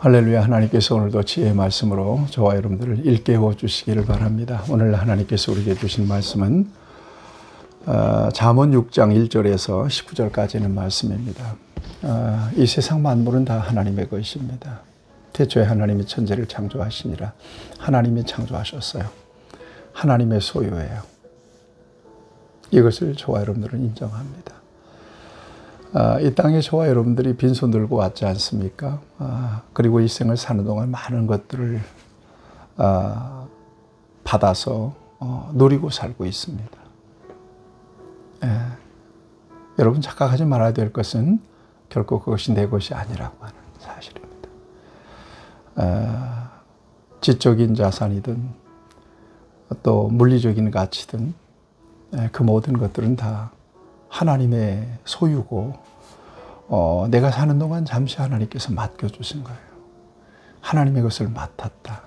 할렐루야. 하나님께서 오늘도 지혜의 말씀으로 저와 여러분들을 일깨워 주시기를 바랍니다. 오늘 하나님께서 우리에게 주신 말씀은 잠언 6장 1절에서 19절까지 있는 말씀입니다. 이 세상 만물은 다 하나님의 것입니다. 태초에 하나님이 천지를 창조하시니라. 하나님이 창조하셨어요. 하나님의 소유예요. 이것을 저와 여러분들은 인정합니다. 이 땅에 저와 여러분들이 빈손 들고 왔지 않습니까? 그리고 이 생을 사는 동안 많은 것들을 받아서 누리고 살고 있습니다. 여러분 착각하지 말아야 될 것은 결코 그것이 내 것이 아니라고 하는 사실입니다. 지적인 자산이든 또 물리적인 가치든 그 모든 것들은 다 하나님의 소유고 내가 사는 동안 잠시 하나님께서 맡겨주신 거예요. 하나님의 것을 맡았다.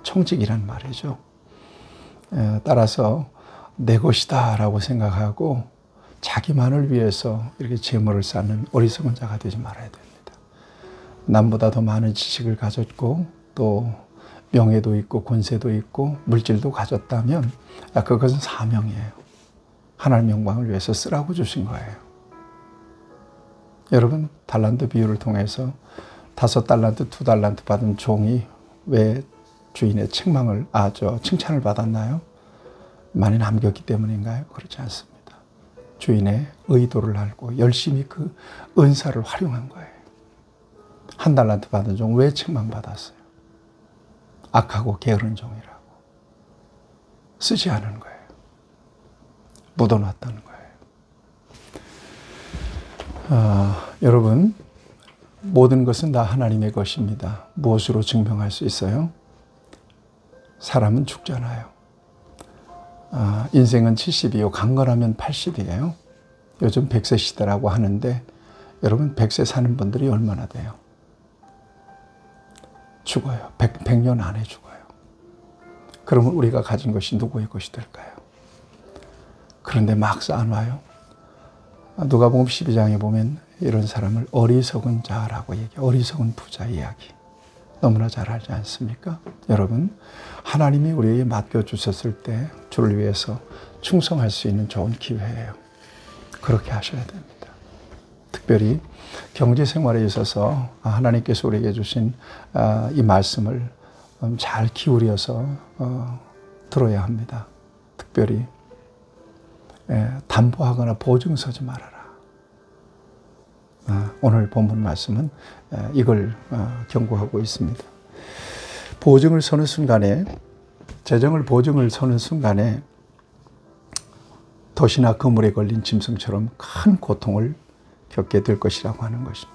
청직이란 말이죠. 따라서 내 것이다 라고 생각하고 자기만을 위해서 이렇게 재물을 쌓는 어리석은 자가 되지 말아야 됩니다. 남보다 더 많은 지식을 가졌고 또 명예도 있고 권세도 있고 물질도 가졌다면 그것은 사명이에요. 하나님 영광을 위해서 쓰라고 주신 거예요. 여러분 달란트 비유를 통해서 5달란트, 2달란트 받은 종이 왜 주인의 칭찬을 받았나요? 많이 남겼기 때문인가요? 그렇지 않습니다. 주인의 의도를 알고 열심히 그 은사를 활용한 거예요. 1달란트 받은 종 왜 책망받았어요? 악하고 게으른 종이라고. 쓰지 않은 거예요. 묻어놨다는 거예요. 여러분 모든 것은 다 하나님의 것입니다. 무엇으로 증명할 수 있어요? 사람은 죽잖아요. 인생은 70이요 강건하면 80이에요. 요즘 100세 시대라고 하는데 여러분 100세 사는 분들이 얼마나 돼요? 죽어요. 100년 안에 죽어요. 그러면 우리가 가진 것이 누구의 것이 될까요? 그런데 막 쌓아놔요. 누가복음 12장에 보면 이런 사람을 어리석은 자라고 얘기해요. 어리석은 부자 이야기. 너무나 잘 알지 않습니까? 여러분 하나님이 우리에게 맡겨주셨을 때 주를 위해서 충성할 수 있는 좋은 기회예요. 그렇게 하셔야 됩니다. 특별히 경제생활에 있어서 하나님께서 우리에게 주신 이 말씀을 잘 기울여서 들어야 합니다. 특별히 담보하거나 보증 서지 말아라. 오늘 본문 말씀은 이걸 경고하고 있습니다. 보증을 서는 순간에, 재정을 보증을 서는 순간에 덫이나 그물에 걸린 짐승처럼 큰 고통을 겪게 될 것이라고 하는 것입니다.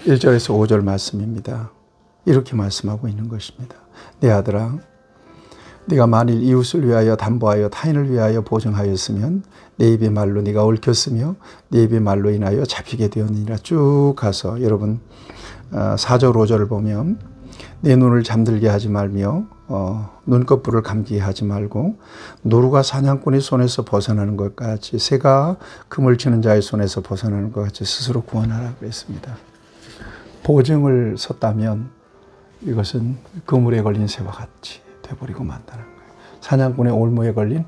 1절에서 5절 말씀입니다. 이렇게 말씀하고 있는 것입니다. 내 아들아, 네가 만일 이웃을 위하여 담보하여 타인을 위하여 보증하였으면 내 입의 말로 네가 얽혔으며 내 입의 말로 인하여 잡히게 되었느니라. 쭉 가서 여러분 4절 5절을 보면 내 눈을 잠들게 하지 말며 눈꺼풀을 감기게 하지 말고 노루가 사냥꾼의 손에서 벗어나는 것 같이 새가 금을 치는 자의 손에서 벗어나는 것 같이 스스로 구원하라 그랬습니다. 보증을 섰다면 이것은 그물에 걸린 새와 같이 돼버리고 만다는 거예요. 사냥꾼의 올무에 걸린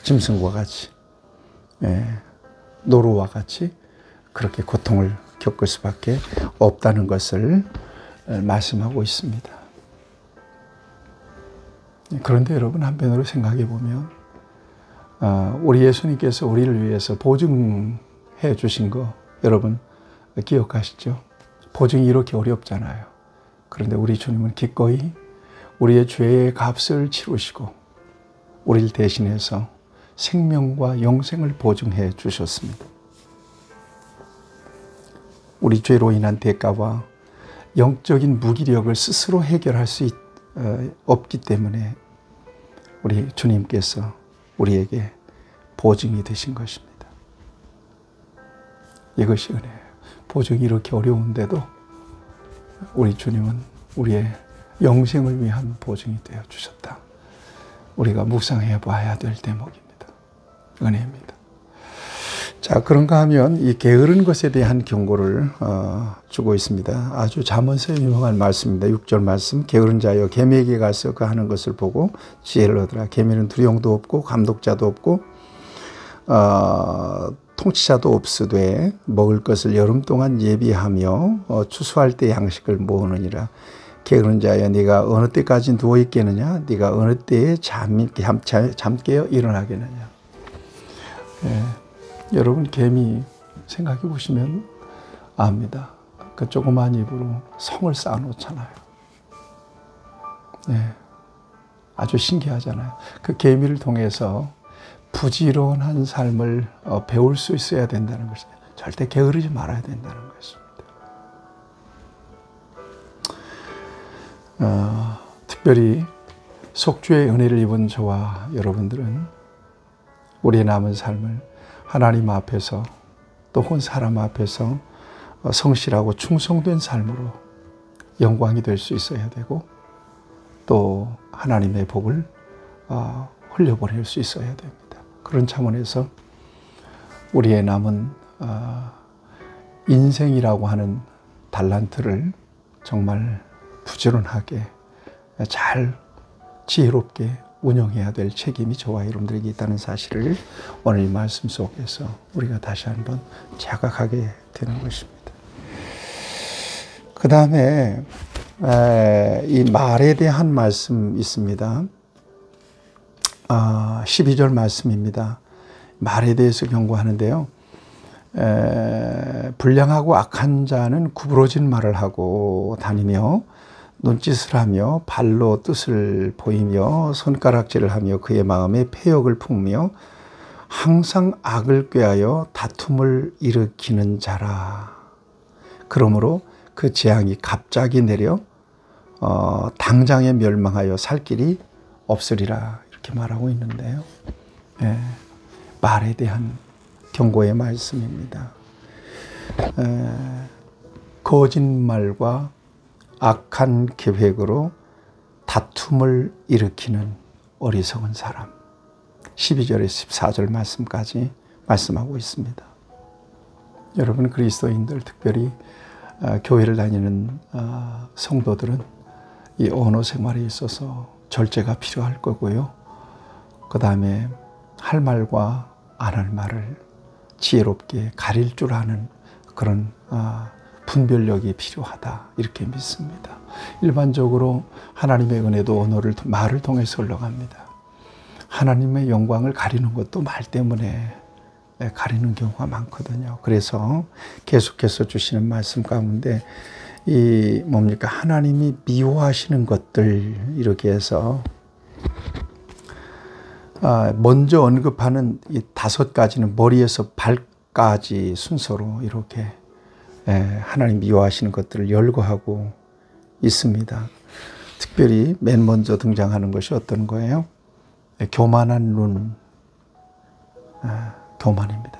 짐승과 같이, 노루와 같이 그렇게 고통을 겪을 수밖에 없다는 것을 말씀하고 있습니다. 그런데 여러분 한편으로 생각해 보면 우리 예수님께서 우리를 위해서 보증해 주신 거 여러분 기억하시죠? 보증이 이렇게 어렵잖아요. 그런데 우리 주님은 기꺼이 우리의 죄의 값을 치르시고 우리를 대신해서 생명과 영생을 보증해 주셨습니다. 우리 죄로 인한 대가와 영적인 무기력을 스스로 해결할 수 없기 때문에 우리 주님께서 우리에게 보증이 되신 것입니다. 이것이 은혜예요. 보증이 이렇게 어려운데도 우리 주님은 우리의 영생을 위한 보증이 되어 주셨다. 우리가 묵상해 봐야 될 대목입니다. 은혜입니다. 자, 그런가 하면 이 게으른 것에 대한 경고를 주고 있습니다. 아주 잠언서에 유명한 말씀입니다. 6절 말씀. 게으른 자여 개미에게 가서 그 하는 것을 보고 지혜를 얻으라. 개미는 두령도 없고 감독자도 없고 통치자도 없으되 먹을 것을 여름 동안 예비하며 추수할 때 양식을 모으느니라. 게으른 자여 네가 어느 때까지 누워 있겠느냐? 네가 어느 때에 잠깨어 일어나겠느냐? 예. 여러분, 개미 생각해 보시면 압니다. 그 조그만 입으로 성을 쌓아놓잖아요. 네. 아주 신기하잖아요. 그 개미를 통해서 부지런한 삶을 배울 수 있어야 된다는 것입니다. 절대 게으르지 말아야 된다는 것입니다. 특별히 속주의 은혜를 입은 저와 여러분들은 우리의 남은 삶을 하나님 앞에서 또 혼 사람 앞에서 성실하고 충성된 삶으로 영광이 될 수 있어야 되고 또 하나님의 복을 흘려보낼 수 있어야 됩니다. 그런 차원에서 우리의 남은 인생이라고 하는 달란트를 정말 부지런하게 잘 지혜롭게 운영해야 될 책임이 저와 여러분들에게 있다는 사실을 오늘 이 말씀 속에서 우리가 다시 한번 자각하게 되는 것입니다. 그 다음에 이 말에 대한 말씀 있습니다. 12절 말씀입니다. 말에 대해서 경고하는데요. 불량하고 악한 자는 구부러진 말을 하고 다니며 눈짓을 하며 발로 뜻을 보이며 손가락질을 하며 그의 마음에 패역을 품으며 항상 악을 꾀하여 다툼을 일으키는 자라. 그러므로 그 재앙이 갑자기 내려 당장에 멸망하여 살 길이 없으리라. 이렇게 말하고 있는데요. 말에 대한 경고의 말씀입니다. 거짓말과 악한 계획으로 다툼을 일으키는 어리석은 사람. 12절에 14절 말씀까지 말씀하고 있습니다. 여러분, 그리스도인들, 특별히 교회를 다니는 성도들은 이 언어 생활에 있어서 절제가 필요할 거고요. 그 다음에 할 말과 안 할 말을 지혜롭게 가릴 줄 아는 그런 분별력이 필요하다, 이렇게 믿습니다. 일반적으로 하나님의 은혜도 언어를, 말을 통해서 흘러갑니다. 하나님의 영광을 가리는 것도 말 때문에 가리는 경우가 많거든요. 그래서 계속해서 주시는 말씀 가운데 이 뭡니까? 하나님이 미워하시는 것들, 이렇게 해서 먼저 언급하는 이 5가지는 머리에서 발까지 순서로 이렇게 하나님 미워하시는 것들을 열거하고 있습니다. 특별히 맨 먼저 등장하는 것이 어떤 거예요? 교만한 눈, 교만입니다.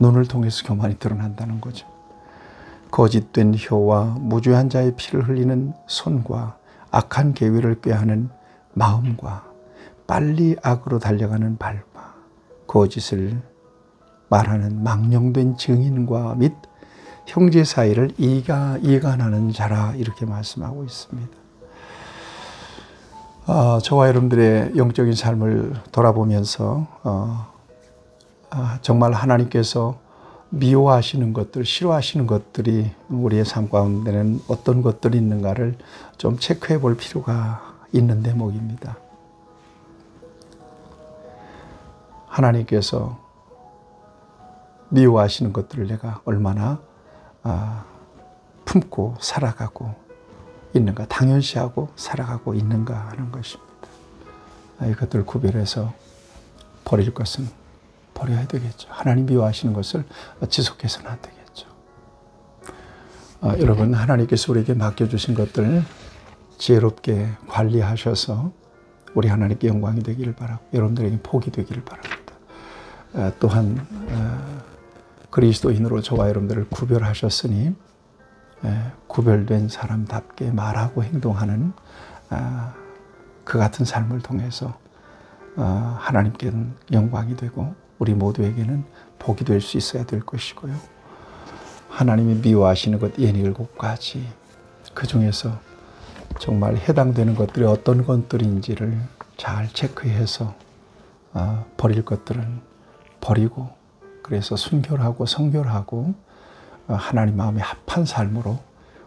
눈을 통해서 교만이 드러난다는 거죠. 거짓된 혀와 무죄한 자의 피를 흘리는 손과 악한 계획을 꾀하는 마음과 빨리 악으로 달려가는 발과 거짓을 말하는 망령된 증인과 및 형제 사이를 이간하는 자라, 이렇게 말씀하고 있습니다. 저와 여러분들의 영적인 삶을 돌아보면서 정말 하나님께서 미워하시는 것들, 싫어하시는 것들이 우리의 삶 가운데는 어떤 것들이 있는가를 좀 체크해 볼 필요가 있는 대목입니다. 하나님께서 미워하시는 것들을 내가 얼마나 품고 살아가고 있는가, 당연시하고 살아가고 있는가 하는 것입니다. 이것들을 구별해서 버릴 것은 버려야 되겠죠. 하나님 미워하시는 것을 지속해서는 안 되겠죠. 여러분, 하나님께서 우리에게 맡겨주신 것들 지혜롭게 관리하셔서 우리 하나님께 영광이 되기를 바라고 여러분들에게 복이 되기를 바랍니다. 또한 그리스도인으로 저와 여러분들을 구별하셨으니 구별된 사람답게 말하고 행동하는 그 같은 삶을 통해서 하나님께는 영광이 되고 우리 모두에게는 복이 될 수 있어야 될 것이고요. 하나님이 미워하시는 것 67가지, 그 중에서 정말 해당되는 것들이 어떤 것들인지를 잘 체크해서 버릴 것들은 버리고, 그래서 순결하고 성결하고 하나님 마음에 합한 삶으로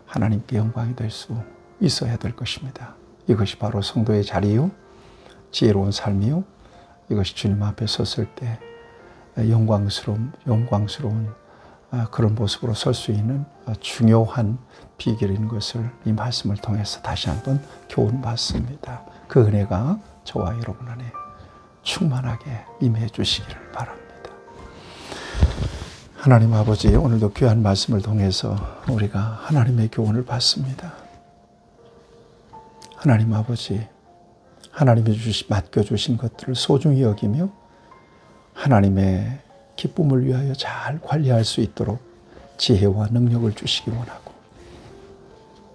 하나님께 영광이 될 수 있어야 될 것입니다. 이것이 바로 성도의 자리요, 지혜로운 삶이요, 이것이 주님 앞에 섰을 때 영광스러운 그런 모습으로 설 수 있는 중요한 비결인 것을 이 말씀을 통해서 다시 한번 교훈받습니다. 그 은혜가 저와 여러분 안에 충만하게 임해 주시기를 바랍니다. 하나님 아버지, 오늘도 귀한 말씀을 통해서 우리가 하나님의 교훈을 받습니다. 하나님 아버지, 하나님이 맡겨주신 것들을 소중히 여기며 하나님의 기쁨을 위하여 잘 관리할 수 있도록 지혜와 능력을 주시기 원하고,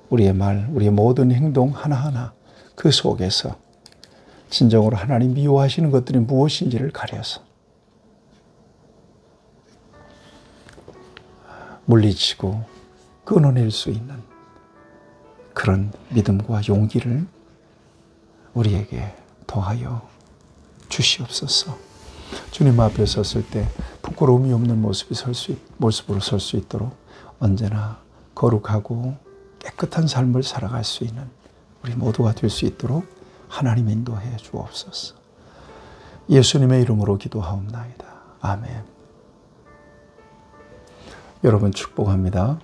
우리의 말, 우리의 모든 행동 하나하나 그 속에서 진정으로 하나님 미워하시는 것들이 무엇인지를 가려서 물리치고 끊어낼 수 있는 그런 믿음과 용기를 우리에게 더하여 주시옵소서. 주님 앞에 섰을 때 부끄러움이 없는 모습으로 설 수 있도록 언제나 거룩하고 깨끗한 삶을 살아갈 수 있는 우리 모두가 될 수 있도록 하나님 인도해 주옵소서. 예수님의 이름으로 기도하옵나이다. 아멘. 여러분 축복합니다.